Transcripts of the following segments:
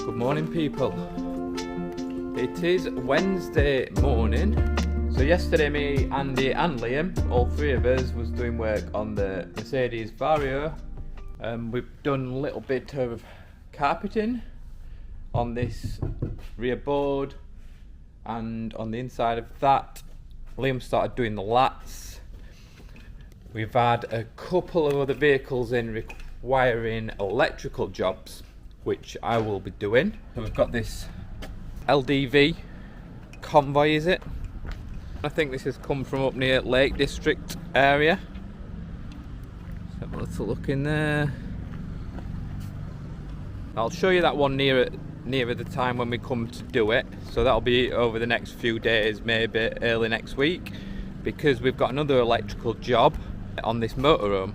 Good morning, people. It is Wednesday morning. So yesterday me, Andy and Liam, all three of us, was doing work on the Mercedes Vario. We've done a little bit of carpeting on this rear board, and on the inside of that Liam started doing the lats. We've had a couple of other vehicles in requiring electrical jobs, which I will be doing. So we've got this LDV Convoy, is it? I think this has come from up near Lake District area. Let's have a little look in there. I'll show you that one nearer the time when we come to do it. So that'll be over the next few days, maybe early next week, because we've got another electrical job on this motorhome.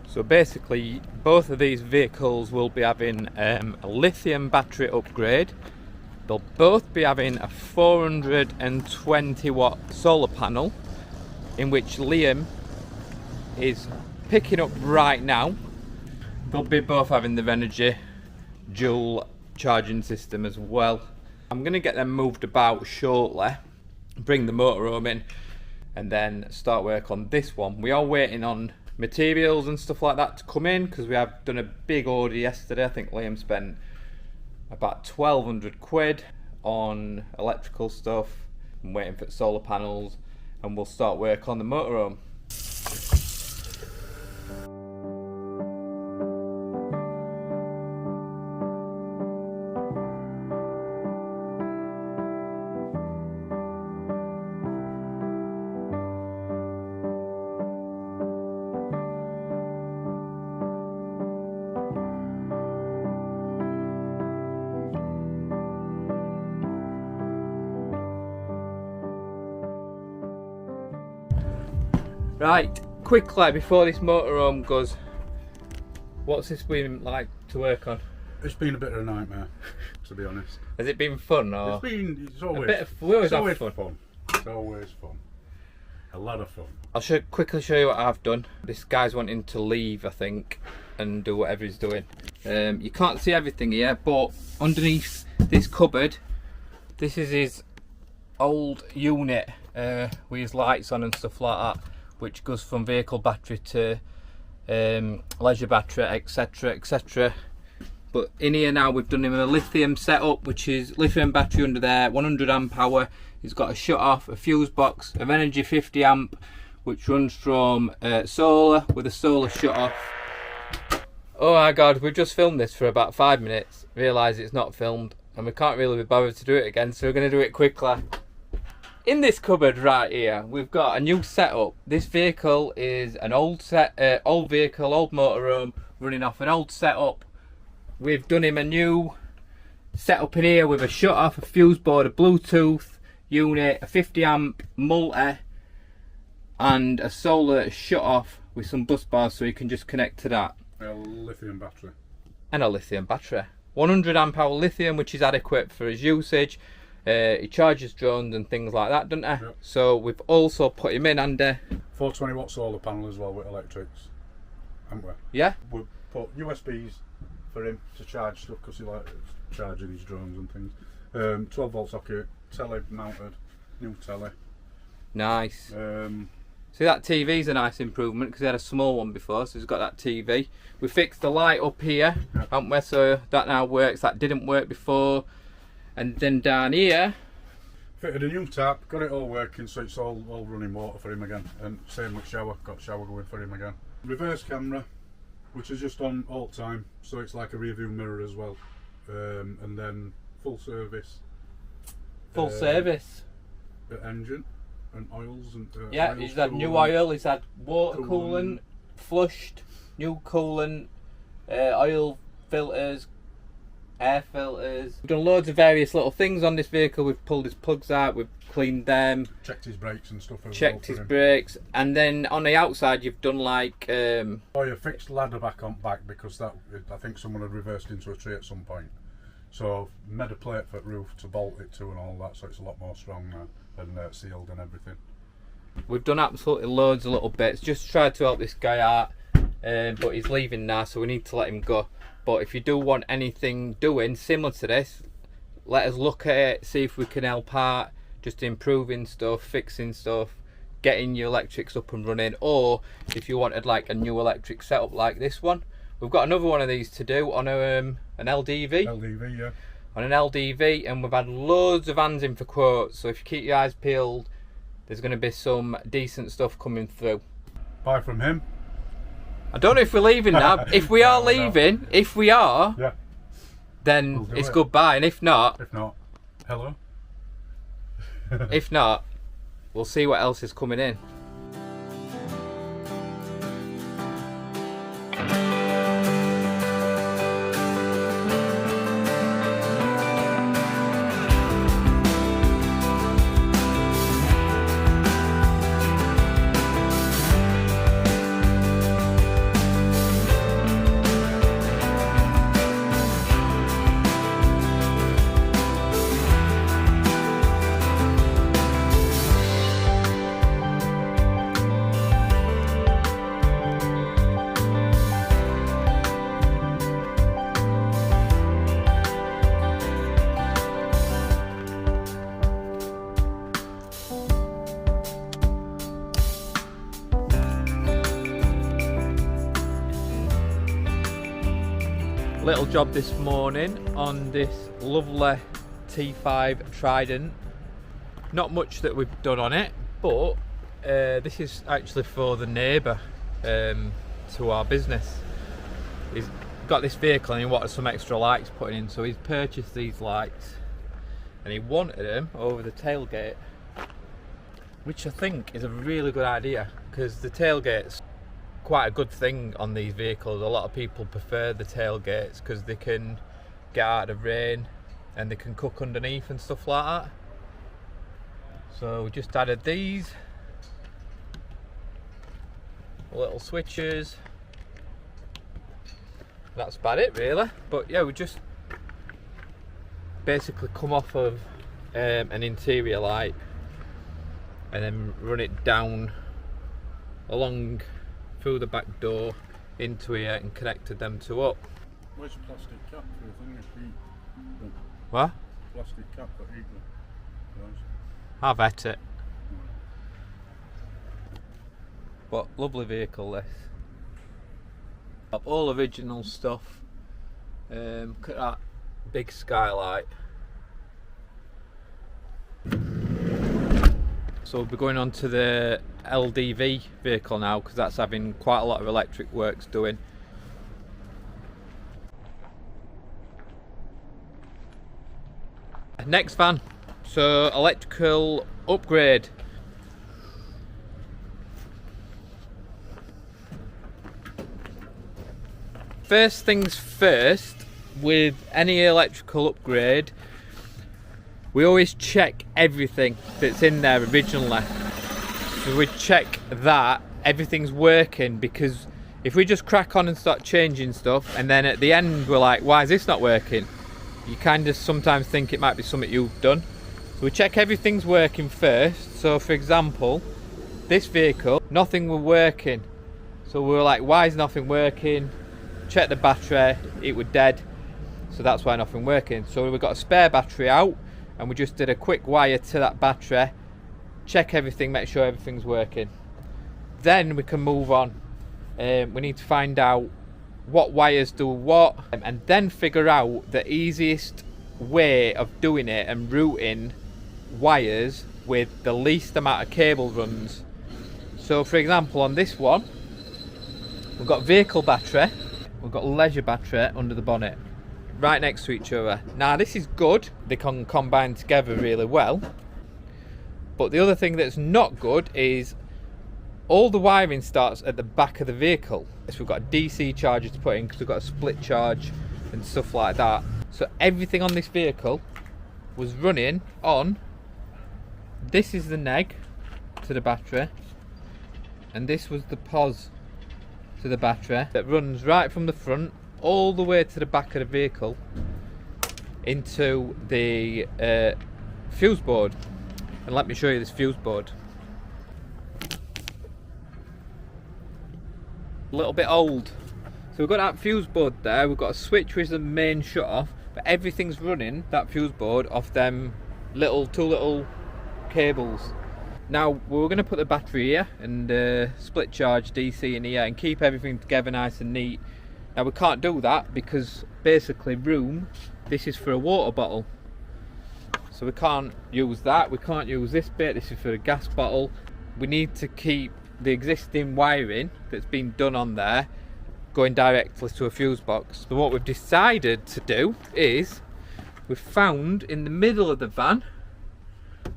So basically, both of these vehicles will be having a lithium battery upgrade. They'll both be having a 420 watt solar panel, in which Liam is picking up right now. They'll be both having the Energy dual charging system as well. I'm going to get them moved about shortly, bring the motorhome in, and then start work on this one. We are waiting on materials and stuff like that to come in, because we have done a big order yesterday. I think Liam spent about 1,200 quid on electrical stuff. I'm waiting for solar panels, and we'll start work on the motorhome. Right, quickly before this motorhome goes, what's this been like to work on? It's been a bit of a nightmare, to be honest. Has it been fun, or? It's always, a bit of, we always have fun. It's always fun. A lot of fun. I'll quickly show you what I've done. This guy's wanting to leave, I think, and do whatever he's doing. You can't see everything here, but underneath this cupboard, this is his old unit with his lights on and stuff like that, which goes from vehicle battery to leisure battery, etc, etc. But in here now we've done him a lithium setup, which is lithium battery under there, 100 amp hour. He's got a shut off, a fuse box, of Energy 50 amp, which runs from solar with a solar shut off. Oh my god, we've just filmed this for about 5 minutes, realised it's not filmed, and we can't really be bothered to do it again, so we're going to do it quickly. In this cupboard right here, we've got a new setup. This vehicle is an old vehicle, old motorhome, running off an old setup. We've done him a new setup in here with a shut off, a fuse board, a Bluetooth unit, a 50 amp multi, and a solar shut off with some bus bars, so you can just connect to that. A lithium battery. And a lithium battery. 100 amp hour lithium, which is adequate for his usage. He charges drones and things like that, doesn't he? Yep. So we've also put him in under 420 watt solar panel as well with electrics, haven't we? Yeah. We've put USBs for him to charge stuff, because he likes charging his drones and things. 12 volt socket, telly mounted, new telly. Nice. See, that TV's a nice improvement, because he had a small one before, so he's got that TV. We fixed the light up here, yep, haven't we? So that now works. That didn't work before. And then down here, fitted a new tap, got it all working, so it's all running water for him again. And same with shower, got shower going for him again. Reverse camera, which is just on all time, so it's like a rear view mirror as well. And then full service. Full service? Engine and oils and yeah, he's had new oil, he's had water coolant, flushed, new coolant, oil filters, air filters. We've done loads of various little things on this vehicle. We've pulled his plugs out, we've cleaned them, checked his brakes and stuff. Checked his brakes, and then on the outside you've done like you fixed ladder back because that, I think someone had reversed into a tree at some point. So made a plate for the roof to bolt it to and all that, so it's a lot more strong now and sealed and everything. We've done absolutely loads of little bits, just tried to help this guy out, but he's leaving now, so we need to let him go. But if you do want anything doing similar to this, let us look at it, see if we can help out, just improving stuff, fixing stuff, getting your electrics up and running. Or if you wanted like a new electric setup like this one, we've got another one of these to do on an LDV. LDV, yeah. On an LDV, and we've had loads of hands in for quotes, so if you keep your eyes peeled, there's going to be some decent stuff coming through. Buy from him. I don't know if we're leaving now. If we are leaving, no. If we are, yeah, then it's goodbye, and if not, hello. If not, we'll see what else is coming in. Little job this morning on this lovely T5 Trident. Not much that we've done on it, but this is actually for the neighbour to our business. He's got this vehicle and he wanted some extra lights put in, so he's purchased these lights and he wanted them over the tailgate, which I think is a really good idea, because the tailgate's quite a good thing on these vehicles. A lot of people prefer the tailgates because they can get out of the rain and they can cook underneath and stuff like that. So we just added these little switches. That's about it really, but yeah, we just basically come off of an interior light and then run it down along through the back door into here and connected them two up. Where's the plastic cap for the thing? What? Plastic cap for heat. I've at it. But lovely vehicle this. All original stuff. Look at that big skylight. So we'll be going on to the LDV vehicle now, because that's having quite a lot of electric works doing. Next van, so electrical upgrade. First things first, with any electrical upgrade, we always check everything that's in there originally. So we check that everything's working, because if we just crack on and start changing stuff and then at the end we're like, why is this not working? You kind of sometimes think it might be something you've done. So we check everything's working first. So for example, this vehicle, nothing was working. So we were like, why is nothing working? Check the battery, it was dead. So that's why nothing working. So we got a spare battery out and we just did a quick wire to that battery, check everything, make sure everything's working. Then we can move on. We need to find out what wires do what, and then figure out the easiest way of doing it and routing wires with the least amount of cable runs. So for example, on this one, we've got vehicle battery, we've got leisure battery under the bonnet, right next to each other. Now this is good, they can combine together really well, but the other thing that's not good is all the wiring starts at the back of the vehicle. So we've got a DC charger to put in because we've got a split charge and stuff like that. So everything on this vehicle was running on, this is the neg to the battery, and this was the pos to the battery that runs right from the front all the way to the back of the vehicle into the fuse board. And let me show you this fuse board. a little bit old. So we've got that fuse board there, we've got a switch which is the main shut off, but everything's running, that fuse board, off them two little cables. Now we're going to put the battery here and split charge DC in here and keep everything together nice and neat. Now we can't do that because basically this is for a water bottle. So we can't use that, we can't use this bit, this is for a gas bottle. We need to keep the existing wiring that's been done on there going directly to a fuse box. So what we've decided to do is, we've found in the middle of the van,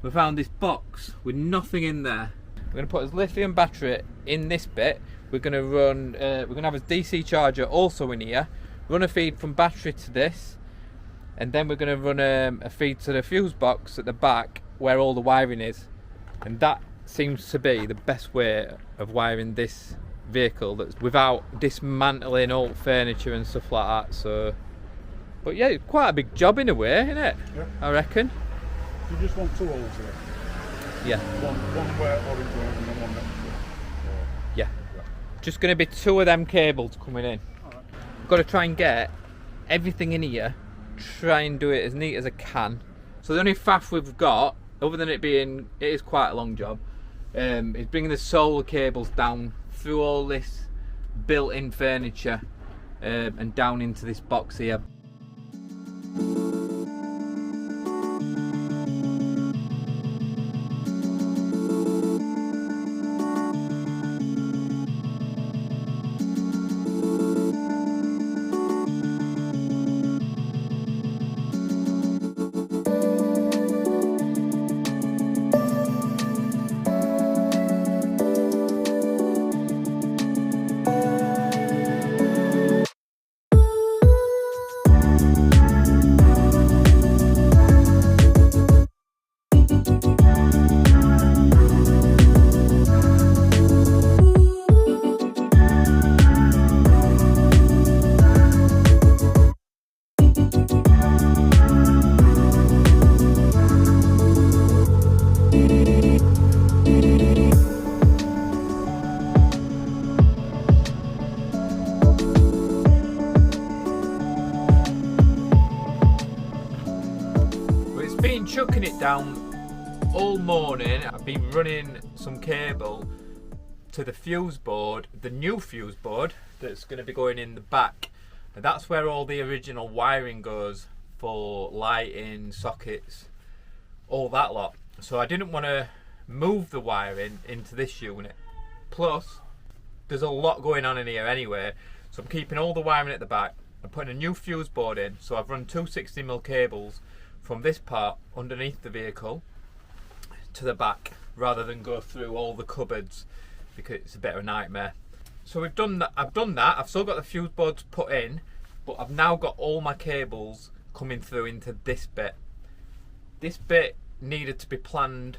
we found this box with nothing in there. We're going to put a lithium battery in this bit. We're going to run, we're going to have a DC charger also in here, run a feed from battery to this, and then we're going to run a feed to the fuse box at the back where all the wiring is. And that seems to be the best way of wiring this vehicle, that's without dismantling old furniture and stuff like that. So, but yeah, it's quite a big job in a way, isn't it? Yeah. I reckon. You just want 2 holes here. Yeah. One where orange and then one next to it. Yeah. Just going to be 2 of them cables coming in. Alright. Got to try and get everything in here, try and do it as neat as I can. So the only faff we've got, other than it is quite a long job, is bringing the solar cables down through all this built-in furniture and down into this box here. Chucking it down all morning. I've been running some cable to the fuse board, the new fuse board that's going to be going in the back, and that's where all the original wiring goes for lighting, sockets, all that lot. So I didn't want to move the wiring into this unit, plus there's a lot going on in here anyway, so I'm keeping all the wiring at the back. I'm putting a new fuse board in, so I've run 2 60mm cables from this part underneath the vehicle to the back, rather than go through all the cupboards, because it's a bit of a nightmare. So we've done that. I've done that. I've still got the fuse boards put in, but I've now got all my cables coming through into this bit. This bit needed to be planned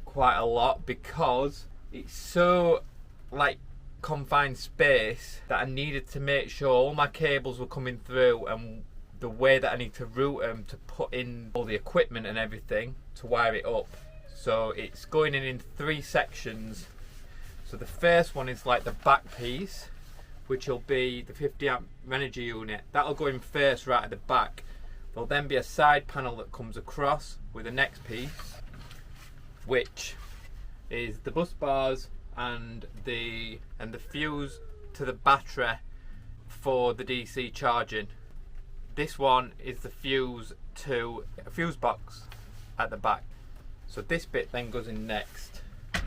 quite a lot because it's so like confined space that I needed to make sure all my cables were coming through, and the way that I need to route them to put in all the equipment and everything to wire it up. So it's going in 3 sections. So the first one is like the back piece, which will be the 50 amp energy unit. That'll go in first right at the back. There'll then be a side panel that comes across with the next piece, which is the bus bars and the fuse to the battery for the DC charging. This one is the fuse to a fuse box at the back. So this bit then goes in next.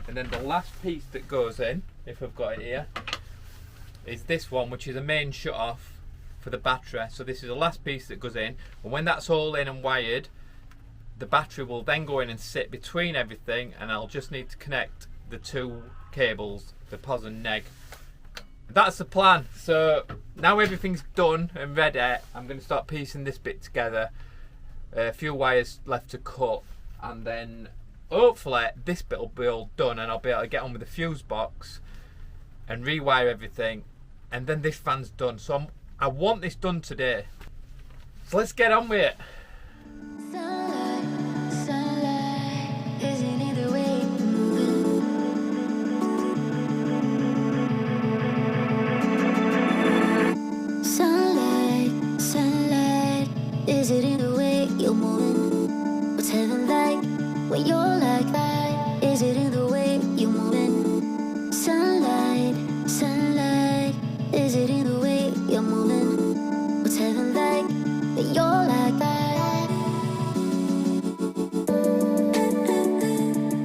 And then the last piece that goes in, if I've got it here, is this one, which is a main shut off for the battery. So this is the last piece that goes in. And when that's all in and wired, the battery will then go in and sit between everything, and I'll just need to connect the 2 cables, the pos and neg. That's the plan. So now everything's done and ready, I'm going to start piecing this bit together. A few wires left to cut, and then hopefully this bit will be all done and I'll be able to get on with the fuse box and rewire everything, and then this van's done. So I want this done today. So let's get on with it. Is it in the way you're moving? What's heaven like when you're like that? Is it in the way you're moving? Sunlight, sunlight. Is it in the way you're moving? What's heaven like when you're like that?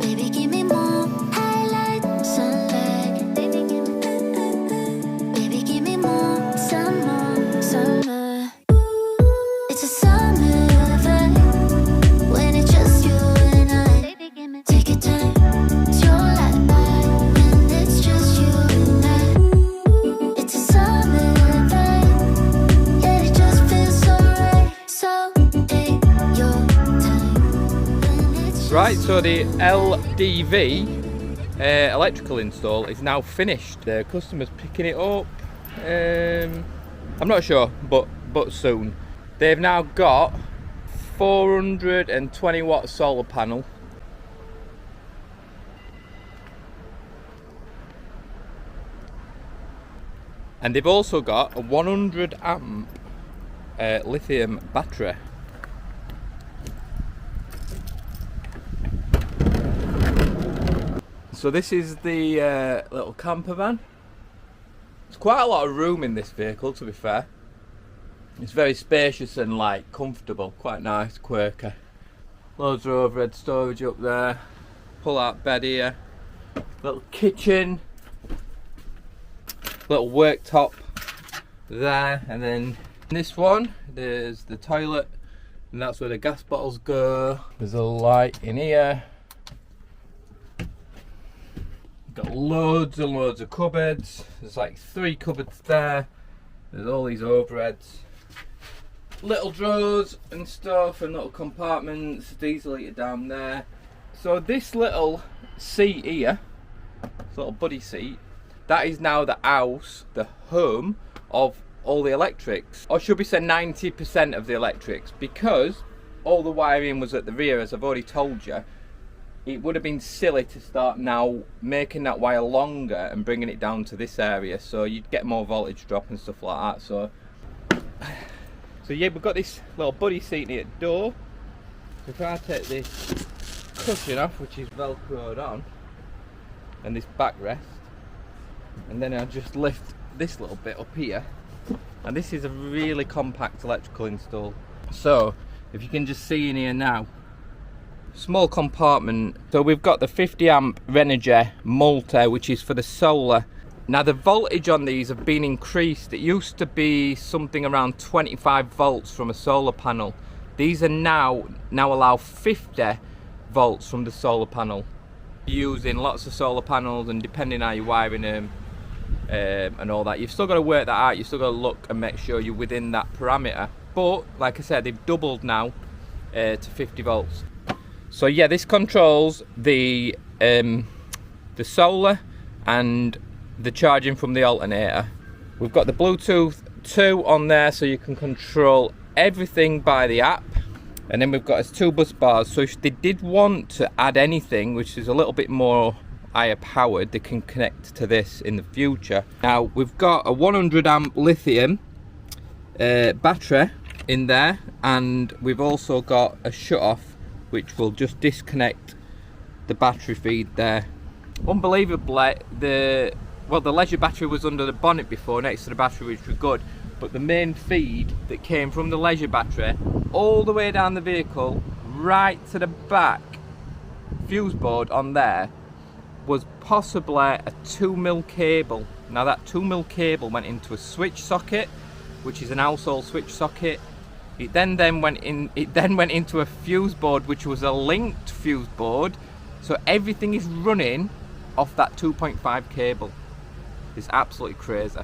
Baby, give me more highlight, sunlight. Baby, give me more, some more, summer. It's a summer vibe when it's just you and I. Take your time, it's your life when it's just you and I. It's a summer vibe, yeah, it just feels so right. So take your time when it's just Right, so the LDV electrical install is now finished. The customer's picking it up. I'm not sure, but soon. They've now got 420 watt solar panel. And they've also got a 100 amp lithium battery. So this is the little camper van. There's quite a lot of room in this vehicle, to be fair. It's very spacious and like comfortable, quite nice, quirky. Loads of overhead storage up there. Pull out bed here. Little kitchen. Little worktop there, and then this one there's the toilet, and that's where the gas bottles go. There's a light in here. Got loads and loads of cupboards. There's like 3 cupboards there. There's all these overheads. Little drawers and stuff and little compartments, diesel heater down there. So this little seat here, this little buddy seat, that is now the house, the home of all the electrics. Or should we say 90% of the electrics, because all the wiring was at the rear, as I've already told you. It would have been silly to start now making that wire longer and bringing it down to this area, so you'd get more voltage drop and stuff like that. So yeah, we've got this little buddy seat near the door. So if I take this cushion off, which is velcroed on, and this backrest, and then I just lift this little bit up here, and this is a really compact electrical install. So if you can just see in here now, small compartment. So we've got the 50 amp Renogy multi, which is for the solar. Now the voltage on these have been increased. It used to be something around 25 volts from a solar panel. These are now allow 50 volts from the solar panel. Using lots of solar panels, and depending how you're wiring them and all that, you've still got to work that out. You've still got to look and make sure you're within that parameter. But like I said, they've doubled now to 50 volts. So yeah, this controls the solar and the charging from the alternator. We've got the Bluetooth 2 on there, so you can control everything by the app. And then we've got 2 bus bars, so if they did want to add anything which is a little bit more higher powered, they can connect to this in the future. Now we've got a 100 amp lithium battery in there, and we've also got a shut off which will just disconnect the battery feed there. Unbelievably, the leisure battery was under the bonnet before, next to the battery, which was good, but the main feed that came from the leisure battery all the way down the vehicle right to the back fuse board on there was possibly a 2mm cable. Now that 2mm cable went into a switch socket, which is an household switch socket. It then went into a fuse board, which was a linked fuse board. So everything is running off that 2.5 cable. It's absolutely crazy.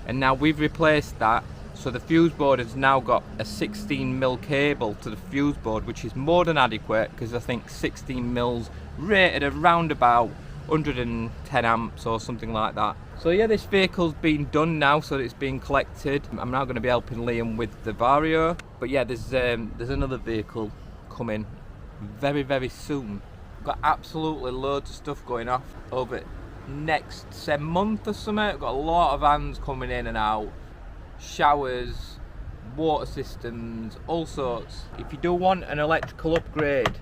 And now we've replaced that, so the fuse board has now got a 16mm cable to the fuse board, which is more than adequate, because I think 16mm rated around about 110 amps or something like that. So yeah, this vehicle's been done now, so it's been collected. I'm now going to be helping Liam with the Vario. But yeah, there's another vehicle coming very, very soon. We've got absolutely loads of stuff going off over next, say, month or something. We've got a lot of vans coming in and out, showers, water systems, all sorts. If you do want an electrical upgrade,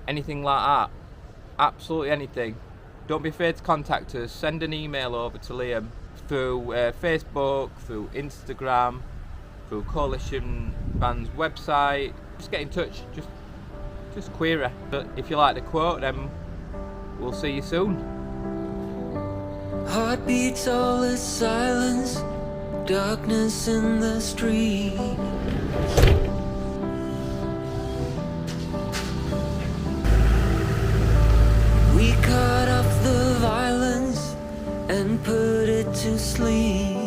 anything like that, absolutely anything, don't be afraid to contact us. Send an email over to Liam through Facebook, through Instagram, through Coalition Van's website. Just get in touch, just query. But if you like the quote, then we'll see you soon. Heartbeats, all is silence, darkness in the street. We cut off the violence and put it to sleep.